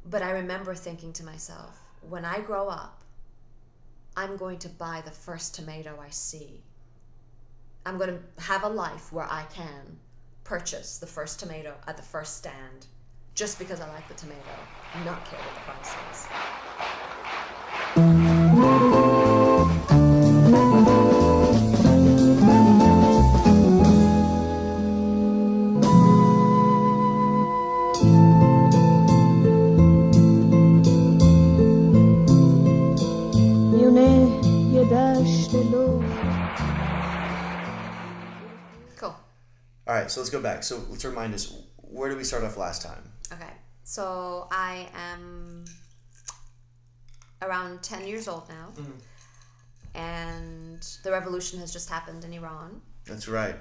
But I remember thinking to myself, when I grow up, I'm going to buy the first tomato I see. I'm going to have a life where I can purchase the first tomato at the first stand just because I like the tomato, not care what the price is. Cool. All right, so let's go back. So let's remind us, where did we start off last time? Okay, so I am around 10 years old now, and the revolution has just happened in Iran. That's right.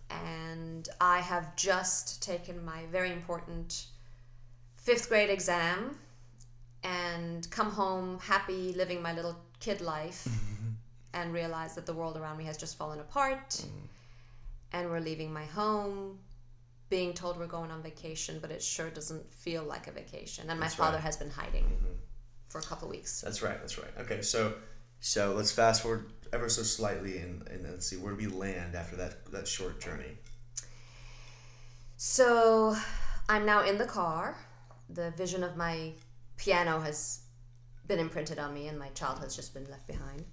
And I have just taken my very important 5th grade exam and come home happy, living my little kid life, and realize that the world around me has just fallen apart, and we're leaving my home, being told we're going on vacation, but it sure doesn't feel like a vacation. And my father has been hiding for a couple of weeks. That's right. Okay, so let's fast forward ever so slightly and let's see, where do we land after that short journey? So I'm now in the car. The vision of my piano has been imprinted on me, and my childhood's just been left behind.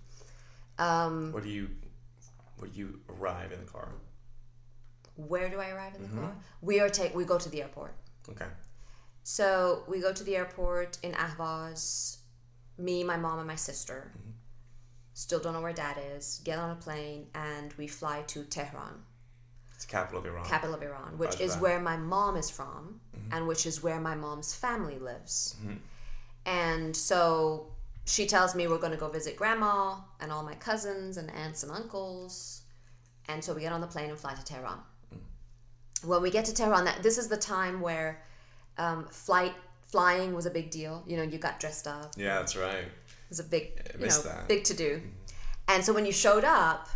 Where do you arrive in the car? Where do I arrive in the car? We go to the airport. Okay. So we go to the airport in Ahvaz, me, my mom, and my sister. Still don't know where Dad is. Get on a plane, and we fly to Tehran. It's the capital of Iran. Capital of Iran, which is where my mom is from, and which is where my mom's family lives. And so she tells me we're going to go visit Grandma and all my cousins and aunts and uncles. And so we get on the plane and fly to Tehran. When we get to Tehran, this is the time where flying was a big deal. You know, you got dressed up. Yeah, that's right. It was a big, big to do. And so when you showed up,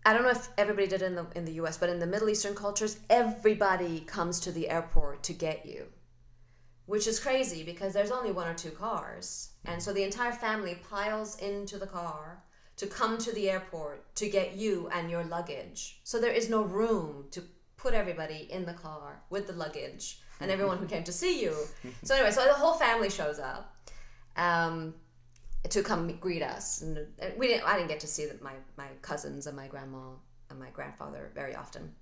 I don't know if everybody did it in the US, but in the Middle Eastern cultures, everybody comes to the airport to get you, which is crazy because there's only 1 or 2 cars. And so the entire family piles into the car to come to the airport to get you and your luggage. So there is no room to put everybody in the car with the luggage and everyone who came to see you. So anyway, so the whole family shows up to come greet us. And I didn't get to see my cousins and my grandma and my grandfather very often.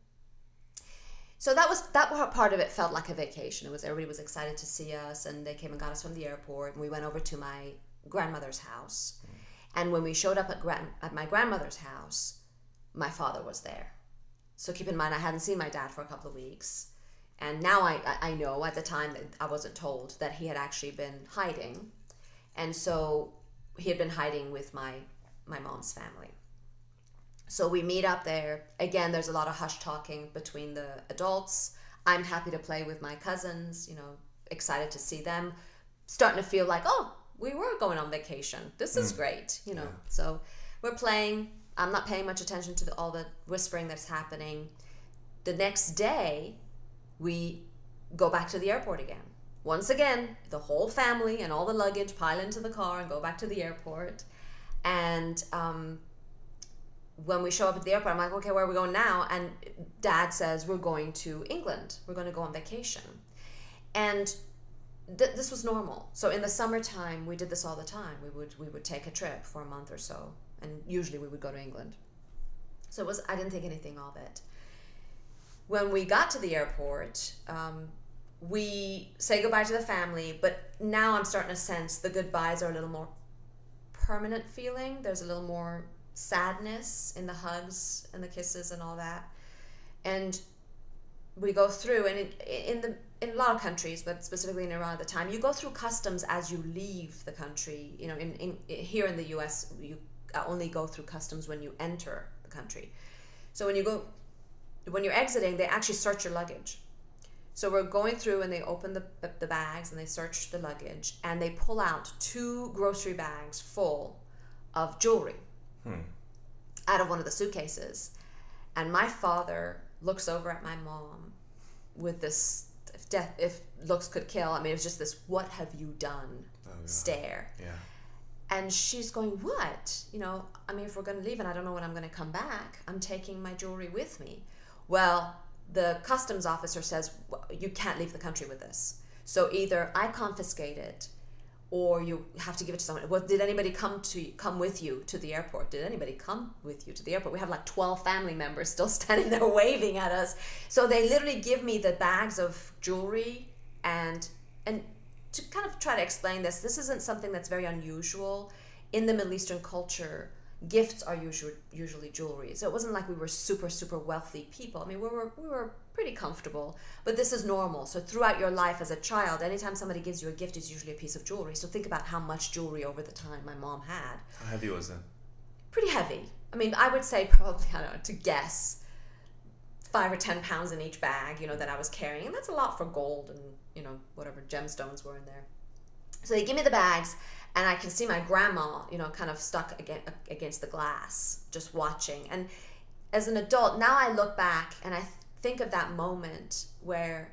So that part of it felt like a vacation. Everybody was excited to see us, and they came and got us from the airport, and we went over to my grandmother's house. And when we showed up at my grandmother's house, my father was there. So keep in mind, I hadn't seen my dad for a couple of weeks. And now I know, at the time that I wasn't told, that he had actually been hiding. And so he had been hiding with my mom's family. So we meet up there. Again, there's a lot of hush talking between the adults. I'm happy to play with my cousins, excited to see them. Starting to feel like, oh, we were going on vacation. This is great, Yeah. So we're playing. I'm not paying much attention to all the whispering that's happening. The next day, we go back to the airport again. Once again, the whole family and all the luggage pile into the car and go back to the airport. And when we show up at the airport, I'm like, okay, where are we going now? And Dad says, we're going to England. We're going to go on vacation. And this was normal. So in the summertime, we did this all the time. We would take a trip for a month or so, and usually we would go to England. So I didn't think anything of it. When we got to the airport, we say goodbye to the family, but now I'm starting to sense the goodbyes are a little more permanent feeling. There's a little more sadness in the hugs and the kisses and all that. And we go through, and in a lot of countries, but specifically in Iran at the time, you go through customs as you leave the country. Here in the US, you only go through customs when you enter the country. So when you're exiting, they actually search your luggage. So we're going through, and they open the bags, and they search the luggage, and they pull out 2 grocery bags full of jewelry out of one of the suitcases. And my father looks over at my mom with this death, if looks could kill. I mean, it was just this, what have you done stare. Yeah. And she's going, what? You know, I mean, if we're going to leave and I don't know when I'm going to come back, I'm taking my jewelry with me. Well, the customs officer says, you can't leave the country with this. So either I confiscate it or you have to give it to someone. Well, did anybody come with you to the airport? Did anybody come with you to the airport? We have like 12 family members still standing there waving at us. So they literally give me the bags of jewelry, and to kind of try to explain this isn't something that's very unusual. In the Middle Eastern culture, gifts are usually jewelry. So it wasn't like we were super, super wealthy people. I mean, we were pretty comfortable, but this is normal. So throughout your life as a child, anytime somebody gives you a gift, it's usually a piece of jewelry. So think about how much jewelry over the time my mom had. How heavy was that? Pretty heavy. I mean, I would say probably, I don't know, to guess, 5 or 10 pounds in each bag, you know, that I was carrying. And that's a lot for gold and, you know, whatever gemstones were in there. So they give me the bags, and I can see my grandma, you know, kind of stuck against the glass, just watching. And as an adult, now I look back and I think of that moment where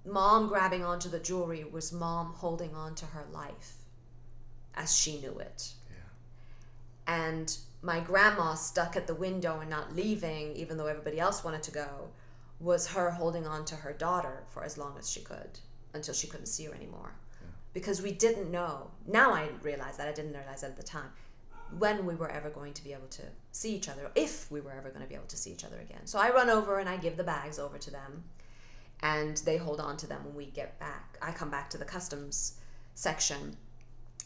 mom grabbing onto the jewelry was mom holding on to her life as she knew it. Yeah. And my grandma stuck at the window and not leaving, even though everybody else wanted to go, was her holding on to her daughter for as long as she could, until she couldn't see her anymore. Because we didn't know. Now I realize that. I didn't realize that at the time. When we were ever going to be able to see each other, if we were ever going to be able to see each other again. So I run over and I give the bags over to them, and they hold on to them when we get back. I come back to the customs section,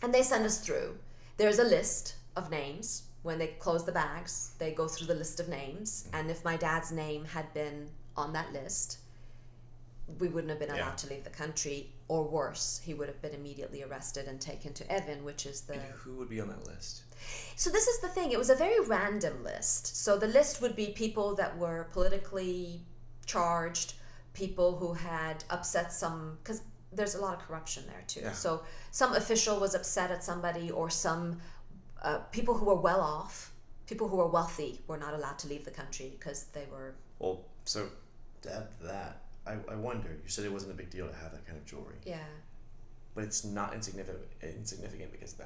and they send us through. There's a list of names. When they close the bags, they go through the list of names, and if my dad's name had been on that list, we wouldn't have been allowed to leave the country, or worse, he would have been immediately arrested and taken to Evin, which is the... And who would be on that list? So this is the thing. It was a very random list. So the list would be people that were politically charged, people who had upset some... Because there's a lot of corruption there, too. Yeah. So some official was upset at somebody, or some people who were well off, people who were wealthy were not allowed to leave the country because they were... Well, so that... I wonder, you said it wasn't a big deal to have that kind of jewelry. Yeah. But it's not insignificant because of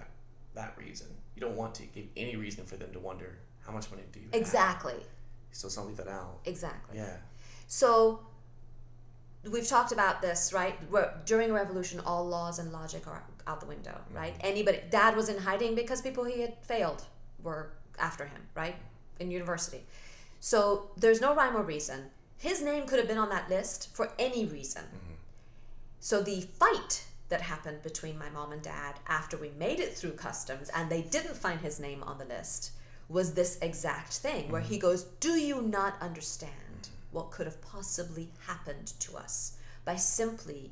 that reason. You don't want to give any reason for them to wonder, how much money do you have? Exactly. So let's not leave that out. Exactly. Yeah. So we've talked about this, right? During a revolution, all laws and logic are out the window, right? Dad was in hiding because people he had failed were after him, right? In university. So there's no rhyme or reason. His name could have been on that list for any reason. Mm-hmm. So the fight that happened between my mom and dad after we made it through customs and they didn't find his name on the list was this exact thing, where he goes, do you not understand what could have possibly happened to us by simply,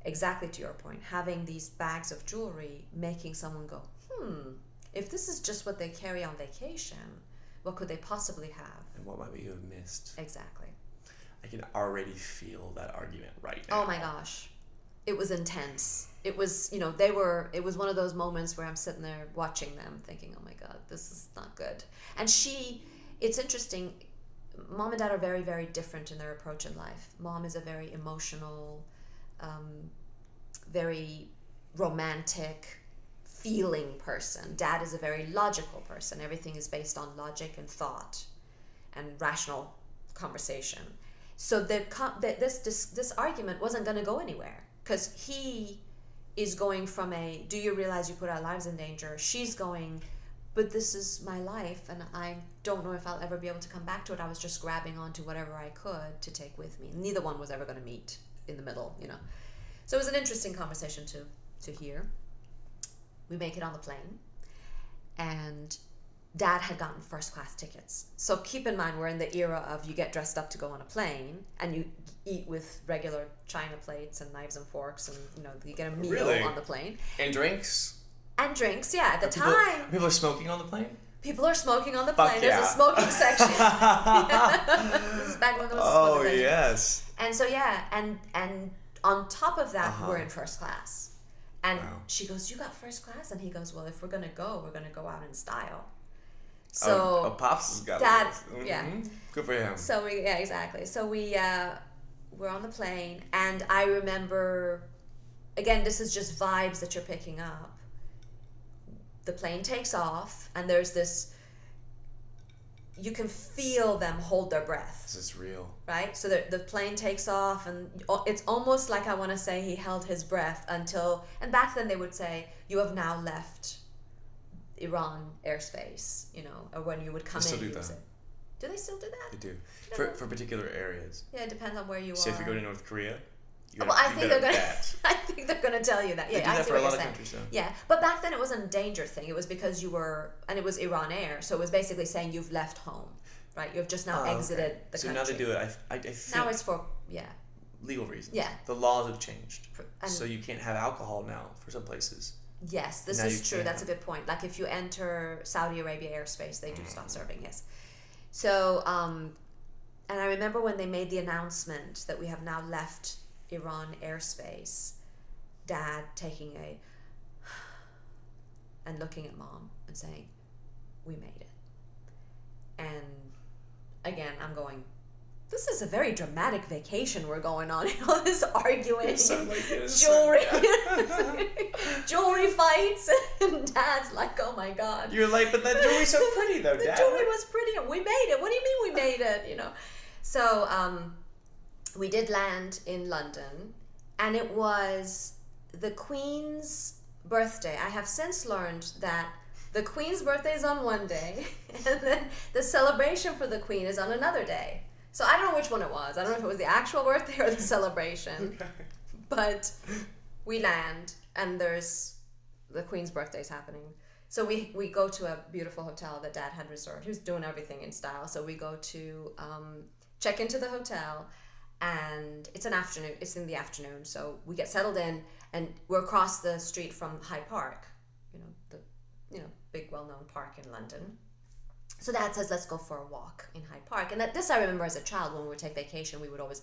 exactly to your point, having these bags of jewelry, making someone go, if this is just what they carry on vacation, what could they possibly have? And what might we have missed? Exactly. I can already feel that argument right now. Oh my gosh. It was intense. It was, it was one of those moments where I'm sitting there watching them thinking, oh my God, this is not good. And it's interesting, mom and dad are very, very different in their approach in life. Mom is a very emotional, very romantic, feeling person. Dad is a very logical person. Everything is based on logic and thought and rational conversation. So this argument wasn't going to go anywhere, because he is going from do you realize you put our lives in danger? She's going, but this is my life and I don't know if I'll ever be able to come back to it. I was just grabbing onto whatever I could to take with me. Neither one was ever going to meet in the middle, So it was an interesting conversation to hear. We make it on the plane, and Dad had gotten first class tickets. So keep in mind, we're in the era of you get dressed up to go on a plane and you eat with regular china plates and knives and forks, and you get a meal on the plane. And drinks? And drinks, yeah. At the time. People are smoking on the plane? People are smoking on the Fuck plane. Yeah. There's a smoking section. This is back when there was a smoking section. Yes. And so, yeah, and on top of that, we're in first class. And she goes, you got first class? And he goes, well, if we're going to go out in style. So Pops has got Dad, it. yeah. Good for him. So exactly. So we we're on the plane, and I remember, again, this is just vibes that you're picking up. The plane takes off, and there's this, you can feel them hold their breath. This is real. Right? So the plane takes off, and it's almost like, I want to say, he held his breath until, and back then they would say, you have now left Iran airspace, you know, or when you would come They still in. do that. Do they still do that? They do. No. For particular areas. Yeah, it depends on where you So are. if you go to North Korea, I think they're gonna. I think they're gonna tell you that. Yeah, They do I that see for a what lot you're of saying. countries, though. Yeah, but back then it wasn't a danger thing. It was because you were, and it was Iran Air, so it was basically saying you've left home, right? You've just now exited the so country. now they do it. I think Now it's for legal reasons. Yeah. The laws have changed, and so you can't have alcohol now for some places. Yes, this Now you is true. can. That's a good point. Like if you enter Saudi Arabia airspace, they do stop serving. Yes. So, and I remember when they made the announcement that we have now left Iran airspace, Dad taking and looking at Mom and saying, "We made it." And again, I'm going, this is a very dramatic vacation we're going on. All this arguing, jewelry, jewelry fights, and Dad's like, "Oh my God." You're like, but that jewelry's so pretty though, Dad. The jewelry was pretty. We made it. What do you mean we made it? You know. So we did land in London, and it was the Queen's birthday. I have since learned that the Queen's birthday is on one day, and then the celebration for the Queen is on another day. So I don't know which one it was. I don't know if it was the actual birthday or the celebration. Okay. But we land, and there's the Queen's birthday is happening. So we go to a beautiful hotel that Dad had reserved. He was doing everything in style. So we go to check into the hotel, and it's an afternoon. It's in the afternoon. So we get settled in, and we're across the street from Hyde Park, the big well-known park in London. So Dad says, let's go for a walk in Hyde Park. And this I remember as a child, when we would take vacation, we would always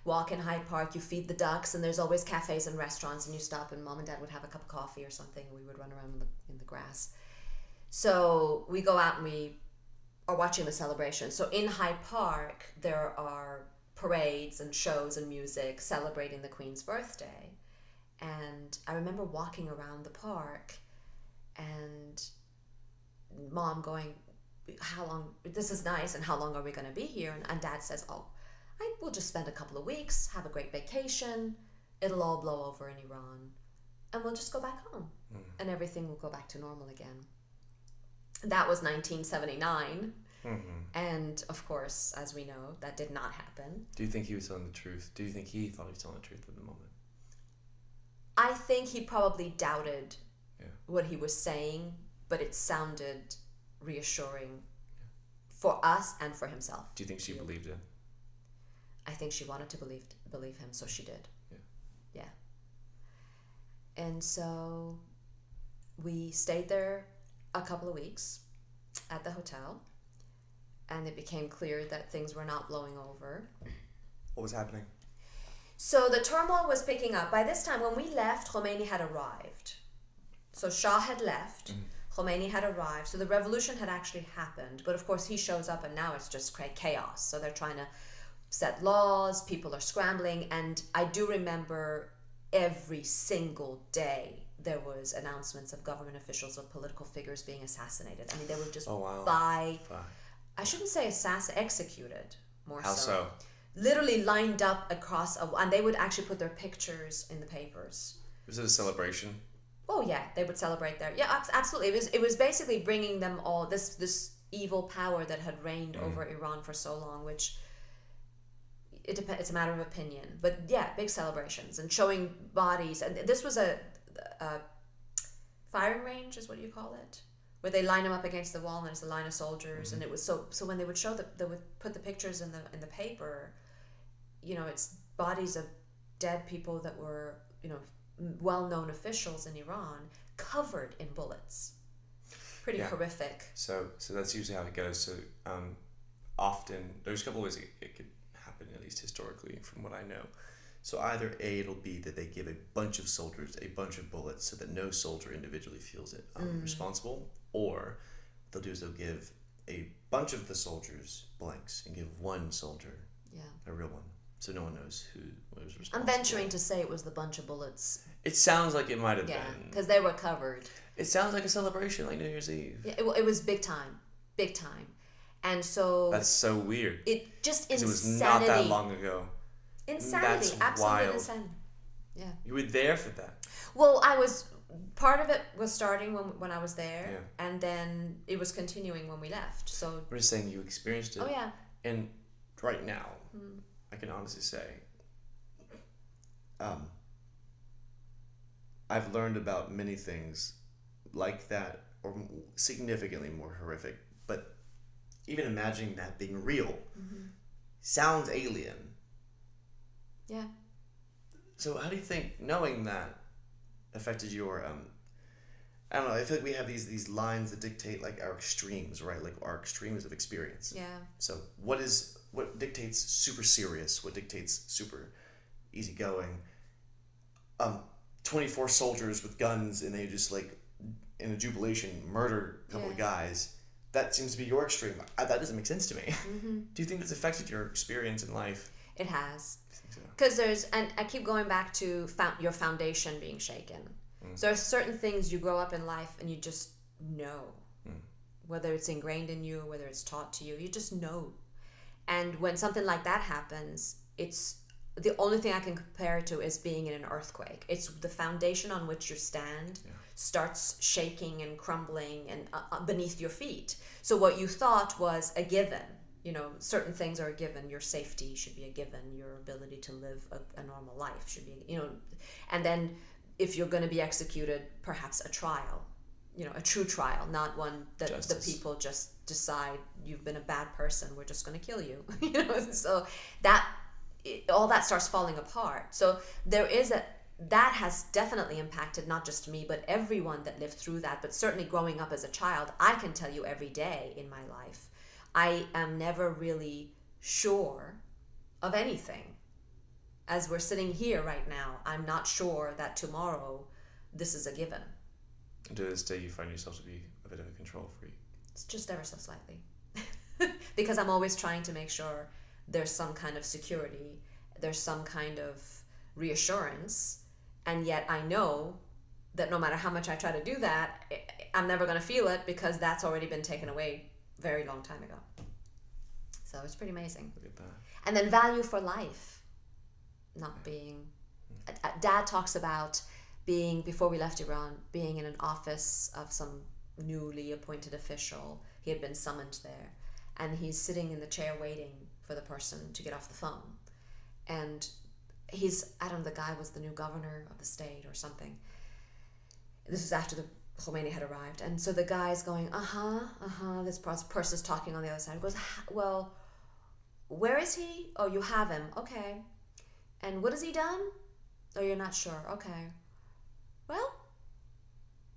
walk in Hyde Park. You feed the ducks, and there's always cafes and restaurants, and you stop, and Mom and Dad would have a cup of coffee or something, and we would run around in the grass. So we go out and we are watching the celebration. So in Hyde Park, there are parades and shows and music celebrating the Queen's birthday. And I remember walking around the park and Mom going, how long, this is nice, and how long are we going to be here? And Dad says, we'll just spend a couple of weeks, have a great vacation, it'll all blow over in Iran, and we'll just go back home, and everything will go back to normal again. That was 1979, and of course, as we know, that did not happen. Do you think he was telling the truth? Do you think he thought he was telling the truth at the moment? I think he probably doubted what he was saying, but it sounded reassuring for us and for himself. Do you think she believed it? I think she wanted to believe him, so she did. Yeah. And so we stayed there a couple of weeks at the hotel, and it became clear that things were not blowing over. What was happening? So the turmoil was picking up. By this time, when we left, Khomeini had arrived. So Shah had left. Khomeini had arrived. So the revolution had actually happened. But of course, he shows up, and now it's just chaos. So they're trying to set laws. People are scrambling. And I do remember every single day there was announcements of government officials or political figures being assassinated. I mean, they were just I shouldn't say executed, more How so? Literally lined up across, and they would actually put their pictures in the papers. Was it a celebration? Oh yeah, they would celebrate there. Yeah, absolutely. It was basically bringing them all this evil power that had reigned over Iran for so long, which it's a matter of opinion. But yeah, big celebrations and showing bodies. And this was a firing range, is what you call it, where they line them up against the wall and there's a line of soldiers. And it was so when they would show they would put the pictures in the paper. It's bodies of dead people that were well-known officials in Iran covered in bullets. Pretty horrific. So that's usually how it goes. So often there's a couple of ways it could happen, at least historically, from what I know. So either A, it'll be that they give a bunch of soldiers a bunch of bullets so that no soldier individually feels it responsible, or they'll do is they'll give a bunch of the soldiers blanks and give one soldier a real one. So no one knows who was responsible. I'm venturing to say it was the bunch of bullets. It sounds like it might have Yeah, been. because they were covered. It sounds like a celebration, like New Year's Eve. Yeah, it was big time. Big time. And so... That's so weird. It just insanity. It was not that long ago. Insanity. That's absolute wild. insanity. Yeah. You were there for that. Well, I was... Part of it was starting when I was there. Yeah. And then it was continuing when we left. So... I'm just saying you experienced it. Oh, yeah. And right now, I can honestly say... I've learned about many things like that, or significantly more horrific, but even imagining that being real sounds alien. Yeah. So how do you think knowing that affected your I don't know, I feel like we have these lines that dictate like our extremes, right? Like our extremes of experience. Yeah. So what dictates super serious, what dictates super easygoing? 24 soldiers with guns and they just like in a jubilation murder a couple of guys. That seems to be your extreme. That doesn't make sense to me. Mm-hmm. Do you think that's affected your experience in life? It has. I think so. Because and I keep going back to your foundation being shaken. So there's certain things you grow up in life and you just know. Whether it's ingrained in you, whether it's taught to you, you just know. And when something like that happens, it's the only thing I can compare it to is being in an earthquake. It's the foundation on which you stand starts shaking and crumbling and beneath your feet. So what you thought was a given, certain things are a given. Your safety should be a given. Your ability to live a normal life should be, and then if you're going to be executed, perhaps a trial, a true trial, not one that Justice. The people just decide you've been a bad person, we're just going to kill you. So all that starts falling apart. So that has definitely impacted not just me, but everyone that lived through that. But certainly growing up as a child, I can tell you every day in my life, I am never really sure of anything. As we're sitting here right now, I'm not sure that tomorrow this is a given. And to this day, you find yourself to be a bit of a control freak. It's just ever so slightly. Because I'm always trying to make sure there's some kind of security, there's some kind of reassurance, and yet I know that no matter how much I try to do that, I'm never going to feel it because that's already been taken away a very long time ago. So it's pretty amazing. Look at that. And then value for life, not being... Dad talks about being, before we left Iran, being in an office of some newly appointed official. He had been summoned there. And he's sitting in the chair waiting for the person to get off the phone. And I don't know, the guy was the new governor of the state or something. This is after the Khomeini had arrived. And so the guy's going, this person's talking on the other side. He goes, well, where is he? Oh, you have him. Okay. And what has he done? Oh, you're not sure. Okay. Well,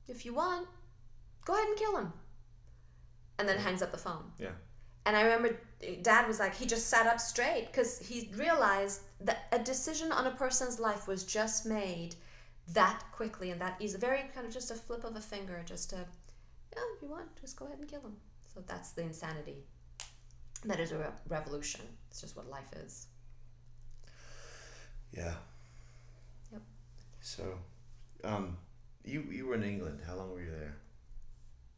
if you want, go ahead and kill him. And then hangs up the phone. Yeah. And I remember Dad was like, he just sat up straight because he realized that a decision on a person's life was just made that quickly and that easy. Very kind of just a flip of a finger, just if you want, just go ahead and kill him. So that's the insanity. That is a revolution. It's just what life is. Yeah. Yep. So, you were in England. How long were you there?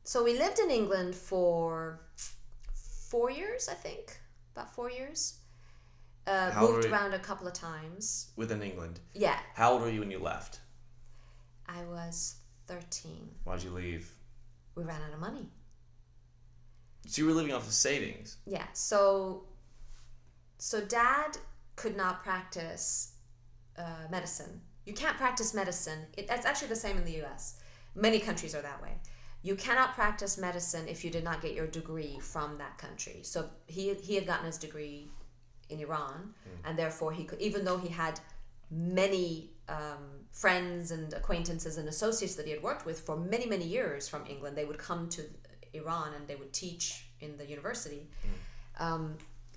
So we lived in England for 4 years, I think. About 4 years. Moved around a couple of times. Within England? Yeah. How old were you when you left? I was 13. Why'd you leave? We ran out of money. So you were living off of savings? Yeah. So Dad could not practice medicine. You can't practice medicine. It's actually the same in the U.S. Many countries are that way. You cannot practice medicine if you did not get your degree from that country. So he had gotten his degree in Iran, and therefore he could, even though he had many friends and acquaintances and associates that he had worked with for many, many years from England, they would come to Iran and they would teach in the university.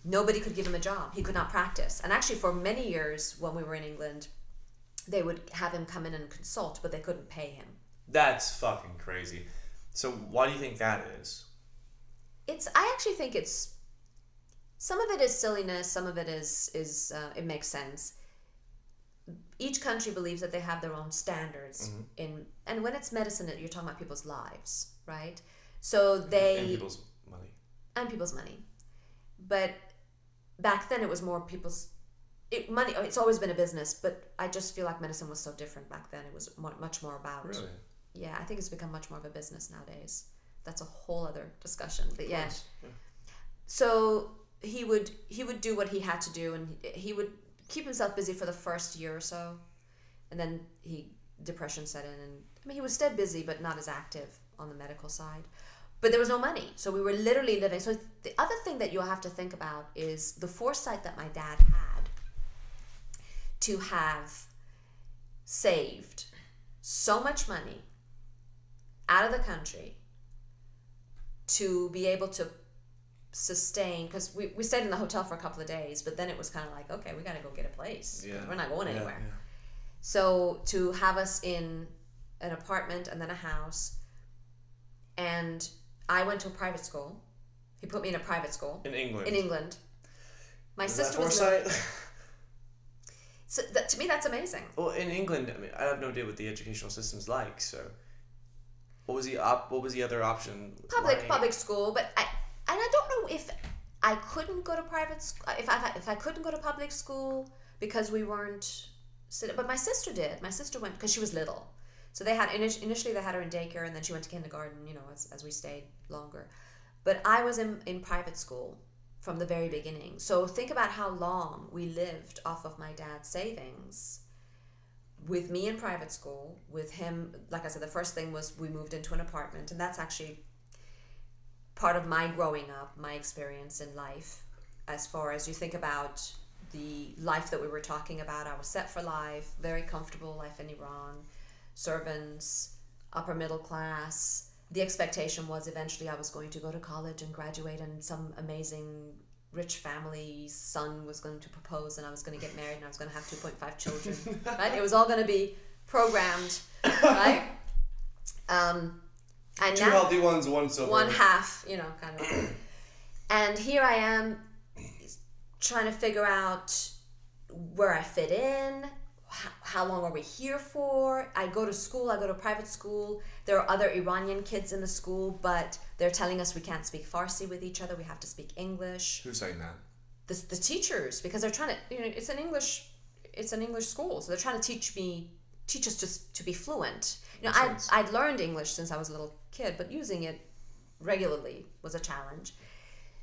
Nobody could give him a job. He could not practice. And actually for many years when we were in England, they would have him come in and consult, but they couldn't pay him. That's fucking crazy. So why do you think that is? I actually think it's Some of it is silliness. Some of it is it makes sense. Each country believes that they have their own standards and when it's medicine, you're talking about people's lives, right? So and people's money. But back then it was more money. It's always been a business, but I just feel like medicine was so different back then. It was much more about. Really? Yeah, I think it's become much more of a business nowadays. That's a whole other discussion. But yeah. So he would do what he had to do, and he would keep himself busy for the first year or so, and then depression set in, and I mean he was still busy but not as active on the medical side. But there was no money, so we were literally living. So the other thing that you'll have to think about is the foresight that my dad had to have saved so much money out of the country to be able to sustain, because we stayed in the hotel for a couple of days, but then it was kind of like, okay, we got to go get a place. Yeah. We're not going anywhere. Yeah. So to have us in an apartment and then a house, and I went to a private school. He put me in a private school. In England? In England. My Is sister that was foresight? So to me, that's amazing. Well, in England, I mean, I have no idea what the educational system's like, so what was the other option? Public school, but I don't know if I couldn't go to private school, if I couldn't go to public school because we weren't, but my sister did. My sister went because she was little, so they had initially they had her in daycare, and then she went to kindergarten, as we stayed longer. But I was in private school from the very beginning. So think about how long we lived off of my dad's savings. With me in private school, with him, like I said, the first thing was we moved into an apartment, and that's actually part of my growing up, my experience in life. As far as you think about the life that we were talking about, I was set for life, very comfortable life in Iran, servants, upper middle class. The expectation was eventually I was going to go to college and graduate, and some amazing rich family's son was going to propose, and I was going to get married, and I was going to have 2.5 children. Right? It was all going to be programmed, right? And two healthy ones, one silver. One half, kind of. And here I am trying to figure out where I fit in. How long are we here for? I go to school, I go to private school. There are other Iranian kids in the school, but they're telling us we can't speak Farsi with each other. We have to speak English. Who's saying that? The teachers, because they're trying to, it's an English school, so they're trying to teach us just to be fluent. I'd learned English since I was a little kid, but using it regularly was a challenge.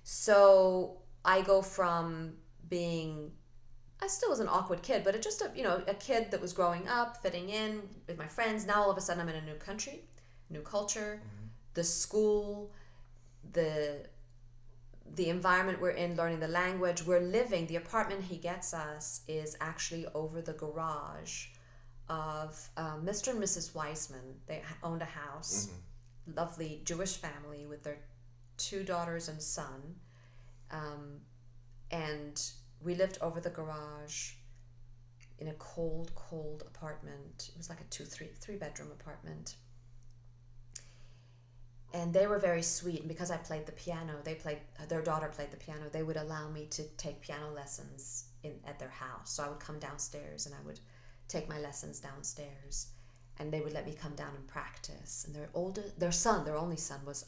So I go from being, I still was an awkward kid, but just a kid that was growing up, fitting in with my friends. Now all of a sudden I'm in a new country, new culture, the school, the environment we're in, learning the language. We're living, the apartment he gets us is actually over the garage of Mr. and Mrs. Weissman. They owned a house, lovely Jewish family with their 2 daughters and son, and we lived over the garage in a cold apartment. It was like a 3-bedroom apartment. And they were very sweet. And because I played the piano, their daughter played the piano, they would allow me to take piano lessons at their house. So I would come downstairs and I would take my lessons downstairs. And they would let me come down and practice. And their only son was,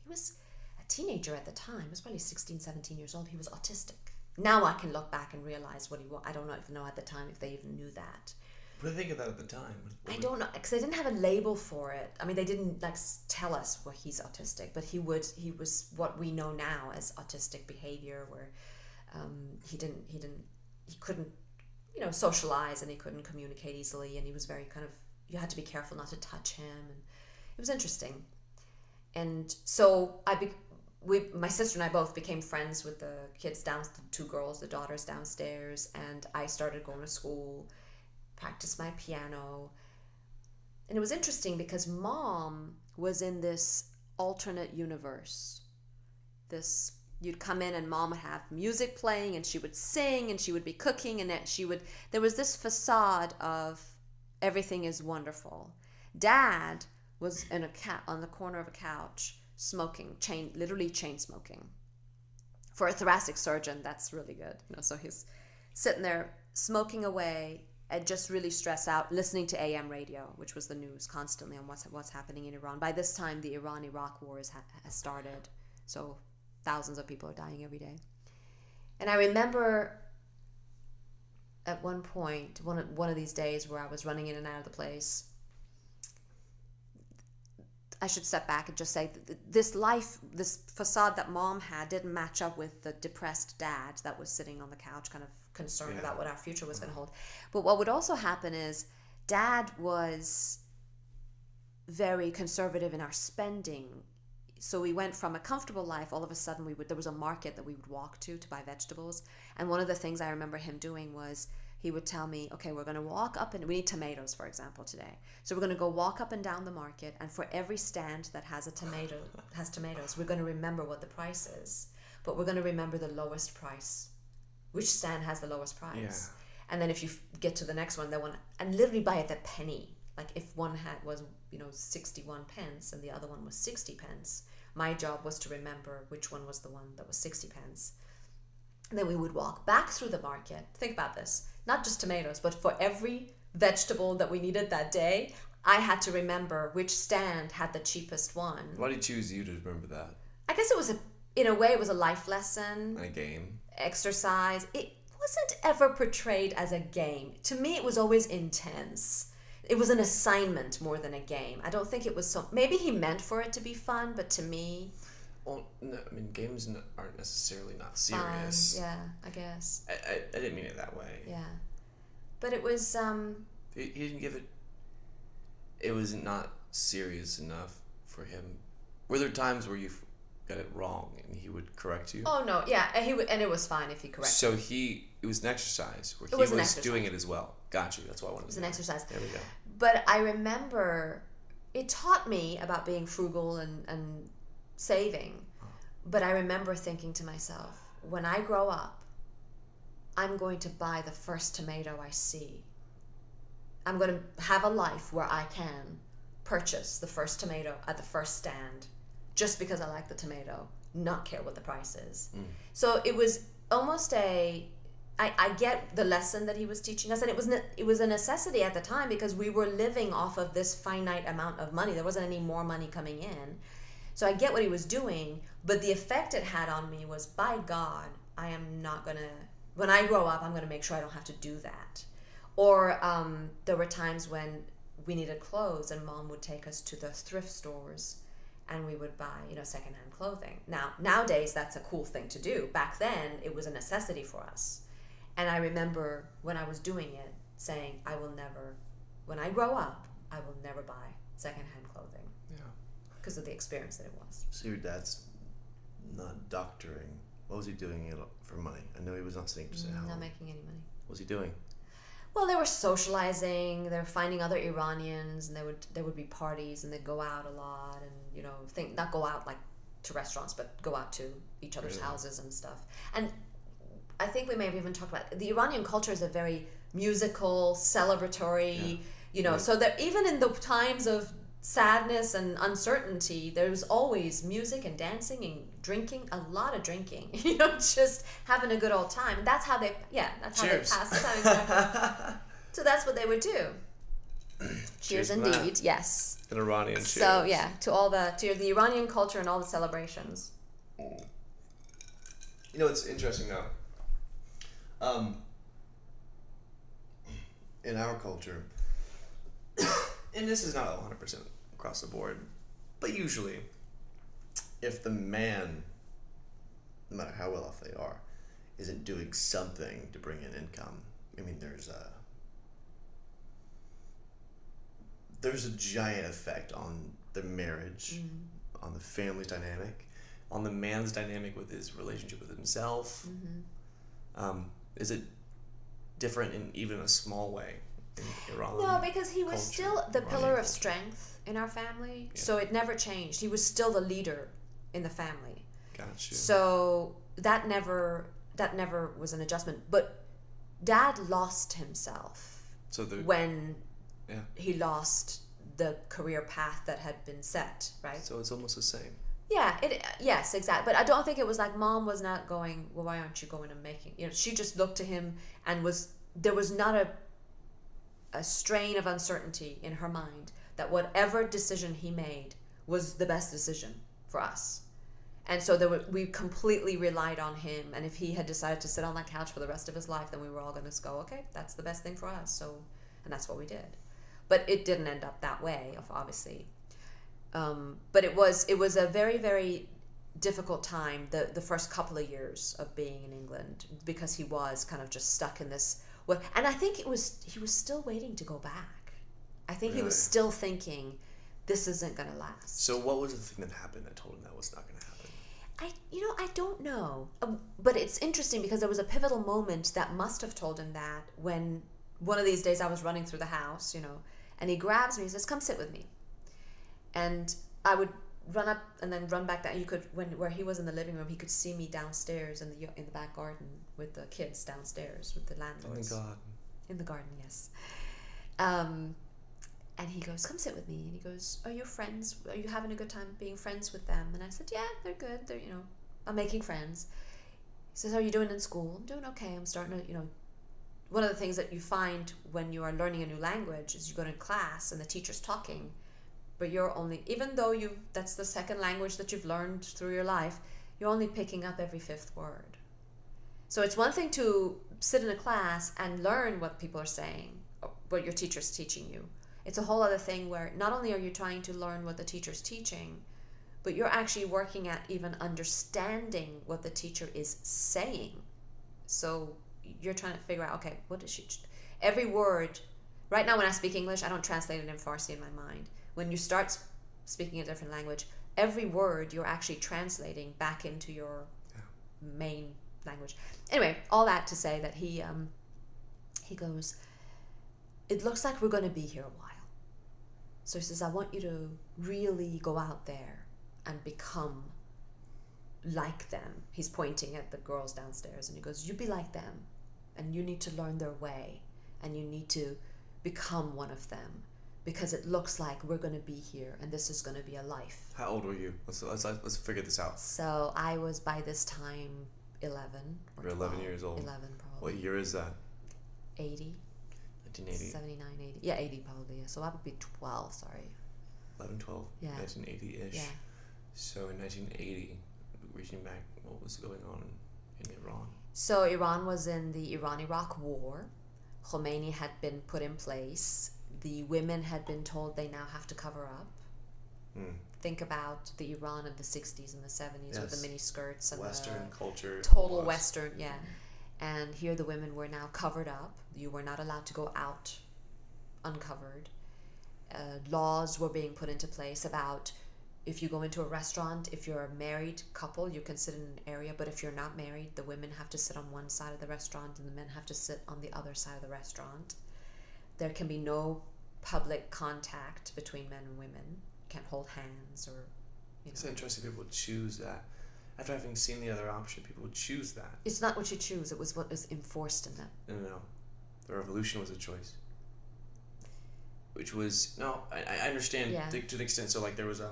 he was a teenager at the time. He was probably 16, 17 years old. He was autistic. Now I can look back and realize what he was. I don't even know at the time if they even knew that. What did they think of that at the time? I don't know, because they didn't have a label for it. I mean, they didn't tell us, well, he's autistic, but he was what we know now as autistic behavior, where he couldn't socialize, and he couldn't communicate easily, and he was very you had to be careful not to touch him, and it was interesting. And so my sister and I both became friends with the kids the 2 girls, the daughters downstairs, and I started going to school, practiced my piano. And it was interesting because Mom was in this alternate universe. You'd come in and Mom would have music playing, and she would sing, and she would be cooking, and there was this facade of everything is wonderful. Dad was on the corner of a couch, smoking, literally chain smoking, For a thoracic surgeon, that's really good. So he's sitting there smoking away and just really stressed out, listening to AM radio, which was the news constantly on what's happening in Iran. By this time, the Iran-Iraq war has started, so thousands of people are dying every day. And I remember at one point, one of these days where I was running in and out of the place, I should step back and just say this facade that mom had didn't match up with the depressed dad that was sitting on the couch, kind of concerned about what our future was going to hold. But what would also happen is dad was very conservative in our spending. So we went from a comfortable life, all of a sudden there was a market that we would walk to buy vegetables. And one of the things I remember him doing was he would tell me, okay, we're going to walk up and we need tomatoes, for example, today. So we're going to go walk up and down the market, and for every stand that has tomatoes, we're going to remember what the price is. But we're going to remember the lowest price. Which stand has the lowest price? Yeah. And then if you get to the next one, and literally buy it the penny. Like if one was 61 pence and the other one was 60 pence, my job was to remember which one was the one that was 60 pence. And then we would walk back through the market. Think about this. Not just tomatoes, but for every vegetable that we needed that day, I had to remember which stand had the cheapest one. Why did he choose you to remember that? I guess it was in a way, it was a life lesson. A game. Exercise. It wasn't ever portrayed as a game. To me, it was always intense. It was an assignment more than a game. I don't think it was so... Maybe he meant for it to be fun, but to me... Well, no, I mean, games aren't necessarily not serious. Fun, yeah, I guess. I didn't mean it that way. Yeah. But it was... He didn't give it... It was not serious enough for him. Were there times where you got it wrong and he would correct you? Oh, no, yeah. And it was fine if he corrected. So it was an exercise where he was doing it as well. Got you. That's why I wanted to know. It was an exercise. There we go. But I remember it taught me about being frugal and saving. But I remember thinking to myself, when I grow up, I'm going to buy the first tomato I see. I'm going to have a life where I can purchase the first tomato at the first stand just because I like the tomato, not care what the price is. So it was almost I get the lesson that he was teaching us, and it was a necessity at the time because we were living off of this finite amount of money. There wasn't any more money coming in. So I get what he was doing, but the effect it had on me was, by God, I am not going to, when I grow up, I'm going to make sure I don't have to do that. Or there were times when we needed clothes and mom would take us to the thrift stores and we would buy, secondhand clothing. Now, nowadays, that's a cool thing to do. Back then, it was a necessity for us. And I remember when I was doing it, saying, when I grow up, I will never buy secondhand clothing. Yeah. Because of the experience that it was. So your dad's not doctoring. What was he doing for money? I know he was not sitting to say how. Not making any money. What was he doing? Well, they were socializing. They were finding other Iranians, and there would be parties, and they'd go out a lot, and not go out like to restaurants, but go out to each other's houses and stuff. And I think we may have even talked about the Iranian culture is a very musical, celebratory, so that even in the times of sadness and uncertainty, there's always music and dancing and drinking, a lot of drinking, just having a good old time. And that's how they pass the time. Exactly. So that's what they would do. Cheers indeed. Yes. An Iranian cheers. So yeah, to the Iranian culture and all the celebrations. It's interesting now. In our culture, and this is not 100% across the board, but usually, if the man, no matter how well off they are, isn't doing something to bring in income, I mean, there's a giant effect on the marriage, on the family's dynamic, on the man's dynamic with his relationship with himself. Is it different in even a small way in Iran? No, because he was still the pillar of strength in our family, so it never changed. He was still the leader in the family. Gotcha. So that never was an adjustment. But Dad lost himself when he lost the career path that had been set, right? So it's almost the same. Yeah, yes, exactly. But I don't think it was like mom was not going, well, why aren't you going and making, she just looked to him and there was not a strain of uncertainty in her mind that whatever decision he made was the best decision for us. And so we completely relied on him. And if he had decided to sit on that couch for the rest of his life, then we were all going to go, okay, that's the best thing for us. And that's what we did. But it didn't end up that way, obviously. But it was a very, very difficult time, the first couple of years of being in England, because he was kind of just stuck in this. And I think he was still waiting to go back. I think he was still thinking, this isn't going to last. So what was the thing that happened that told him that was not going to happen? I don't know. But it's interesting because there was a pivotal moment that must have told him that when one of these days I was running through the house, and he grabs me and says, come sit with me. And I would run up and then run back down. Where he was in the living room, he could see me downstairs in the back garden with the kids downstairs with the landlords. In the garden. In the garden, yes. And he goes, come sit with me. And he goes, are you friends? Are you having a good time being friends with them? And I said, yeah, they're good. They're, I'm making friends. He says, how are you doing in school? I'm doing okay. I'm starting to, one of the things that you find when you are learning a new language is you go to class and the teacher's talking, but you're only, even though that's the second language that you've learned through your life, you're only picking up every fifth word. So it's one thing to sit in a class and learn what people are saying, what your teacher's teaching you. It's a whole other thing where not only are you trying to learn what the teacher's teaching, but you're actually working at even understanding what the teacher is saying. So you're trying to figure out, okay, what is she? Every word, right now when I speak English, I don't translate it in Farsi in my mind. When you start speaking a different language, every word you're actually translating back into your main language. Anyway, all that to say that he goes, it looks like we're going to be here a while. So he says, I want you to really go out there and become like them. He's pointing at the girls downstairs and he goes, you be like them and you need to learn their way and you need to become one of them because it looks like we're going to be here and this is going to be a life. How old were you? Let's figure this out. So I was by this time 11 or You're 11 years old. 11 probably. What year is that? 80. 1980. 79, 80. Yeah, 80 probably. Yeah. So I would be 12, sorry. 11, 12? Yeah. 1980-ish. Yeah. So in 1980, reaching back, what was going on in Iran? So Iran was in the Iran-Iraq war. Khomeini had been put in place. The women had been told they now have to cover up. Think about the Iran of the 60s and the 70s with the mini skirts and Western the culture. Total Western, yeah. And here the women were now covered up. You were not allowed to go out uncovered. Laws were being put into place about if you go into a restaurant, if you're a married couple, you can sit in an area, but if you're not married, the women have to sit on one side of the restaurant and the men have to sit on the other side of the restaurant. There can be no public contact between men and women. You can't hold hands or, It's interesting people would choose that. After having seen the other option, people would choose that. It's not what you choose, it was what was enforced in them. No. The revolution was a choice. Which was, I understand to the extent, so like there was a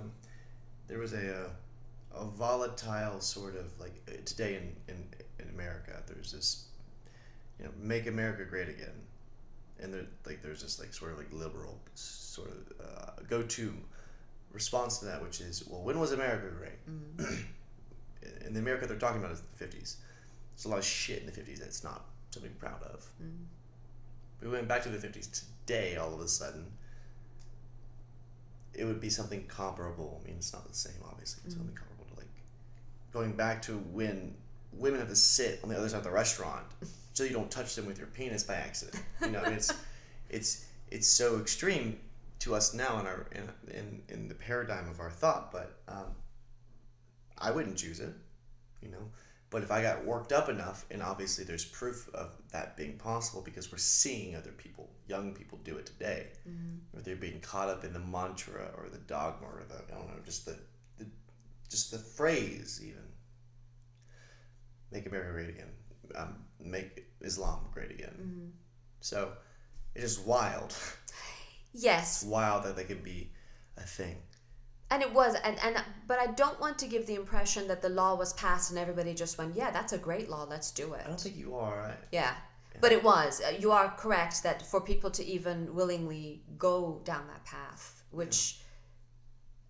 volatile sort of, like today in America, there's this, make America great again. And there's this like sort of like liberal sort of go-to response to that, which is, well, when was America great? In the America they're talking about is the 50s. There's a lot of shit in the 50s that's not something we're proud of. We went back to the 50s today, all of a sudden, it would be something comparable. I mean, it's not the same, obviously. It's something comparable to, like, going back to when women have to sit on the other side of the restaurant so you don't touch them with your penis by accident. I mean, it's so extreme to us now in the paradigm of our thought, but I wouldn't choose it, But if I got worked up enough, and obviously there's proof of that being possible because we're seeing other people, young people do it today, or they're being caught up in the mantra or the dogma or just the phrase even. Make America great again. Make Islam great again. So it's just wild. Yes. It's wild that they can be a thing. And it was, but I don't want to give the impression that the law was passed and everybody just went, yeah, that's a great law, let's do it. I don't think you are. Yeah. But it was. You are correct that for people to even willingly go down that path, which,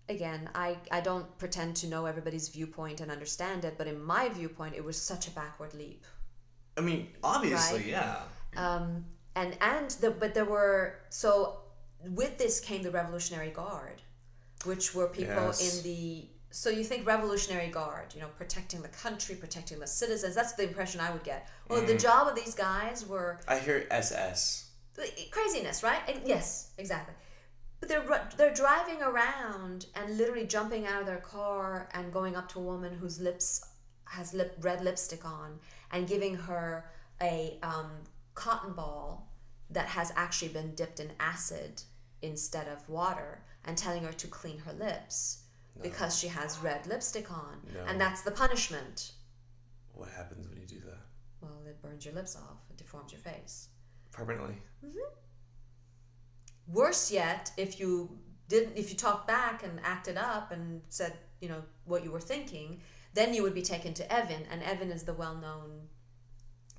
again, I don't pretend to know everybody's viewpoint and understand it, but in my viewpoint, it was such a backward leap. I mean, obviously, right? Yeah. But there were, so with this came the Revolutionary Guard, which were people in the, so you think Revolutionary Guard, protecting the country, protecting the citizens. That's the impression I would get. Well, the job of these guys were... I hear SS. Craziness, right? Yes, exactly. But they're driving around and literally jumping out of their car and going up to a woman whose lips has red lipstick on and giving her a cotton ball that has actually been dipped in acid instead of water and telling her to clean her lips because she has red lipstick on. No. And that's the punishment. What happens when you do that? Well, it burns your lips off. It deforms your face. Permanently? Mm-hmm. Worse yet, if you talked back and acted up and said, what you were thinking, then you would be taken to Evin, and Evin is the well-known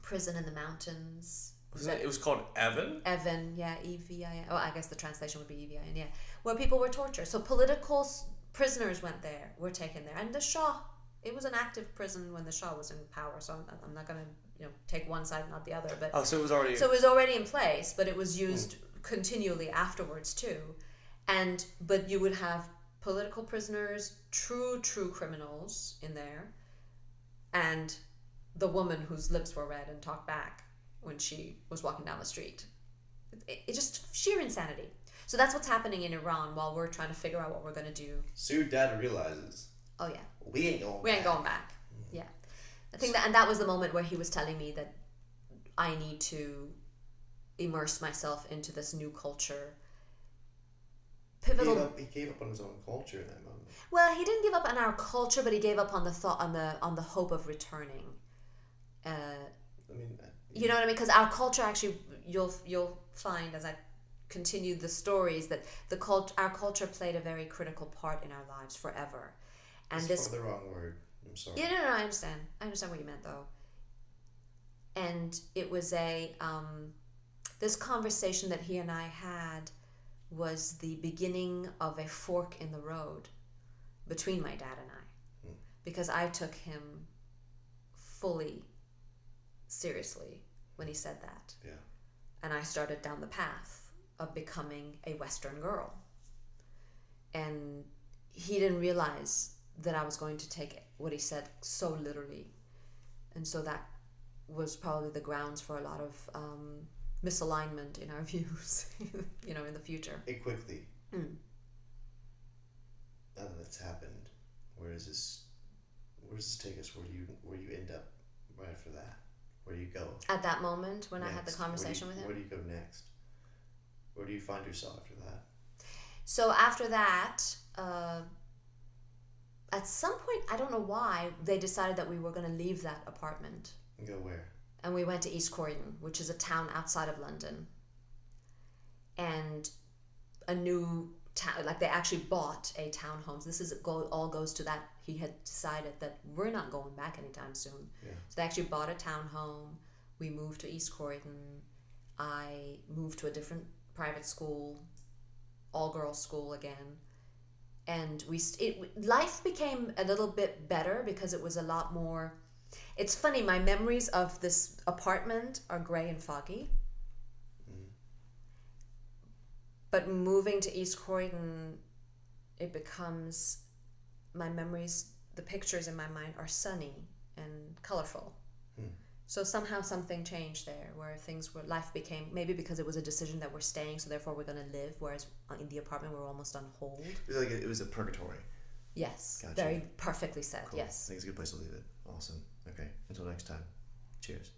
prison in the mountains. It was called Evin? Evin, yeah, E-V-I-N. Oh, I guess the translation would be E-V-I-N, yeah. Where people were tortured. So political prisoners were taken there. And the Shah, it was an active prison when the Shah was in power, so I'm not going to, take one side, not the other. But so it was already... So it was already in place, but it was used continually afterwards too. But you would have political prisoners, true criminals in there, and the woman whose lips were red and talked back when she was walking down the street. It just sheer insanity. So that's what's happening in Iran while we're trying to figure out what we're going to do. So your dad realizes, oh yeah, we ain't going back. Yeah, I think that was the moment where he was telling me that I need to immerse myself into this new culture. Pivotal. He gave up on his own culture in that moment. Well, he didn't give up on our culture, but he gave up on the thought, on the hope of returning. You know what I mean? Because our culture, actually, you'll find as I continue the stories that our culture played a very critical part in our lives forever. And That's probably the wrong word. I'm sorry. Yeah, no, I understand. I understand what you meant though. And it was this conversation that he and I had was the beginning of a fork in the road between my dad and I. Because I took him fully seriously when he said that. Yeah. And I started down the path of becoming a Western girl. And he didn't realize that I was going to take what he said so literally. And so that was probably the grounds for a lot of misalignment in our views, in the future. Quickly. Now that that's happened, where does this take us? Where do you end up right after that? Where do you go? At that moment when next? I had the conversation with him? Where do you go next? Where do you find yourself after that? So after that, at some point, I don't know why, they decided that we were going to leave that apartment. And go where? And we went to East Croydon, which is a town outside of London. And a new town, like they actually bought a townhomes. This all goes to that. He had decided that we're not going back anytime soon. Yeah. So they actually bought a townhome. We moved to East Croydon. I moved to a different private school, all-girls school again. And life became a little bit better because it was a lot more... It's funny, my memories of this apartment are gray and foggy. But moving to East Croydon, it becomes... My memories, the pictures in my mind are sunny and colorful. So somehow something changed there where life became, maybe because it was a decision that we're staying, so therefore we're going to live, whereas in the apartment we're almost on hold. It was a purgatory. Yes. Gotcha. Very perfectly said, cool. yes. I think it's a good place to leave it. Awesome. Okay. Until next time. Cheers.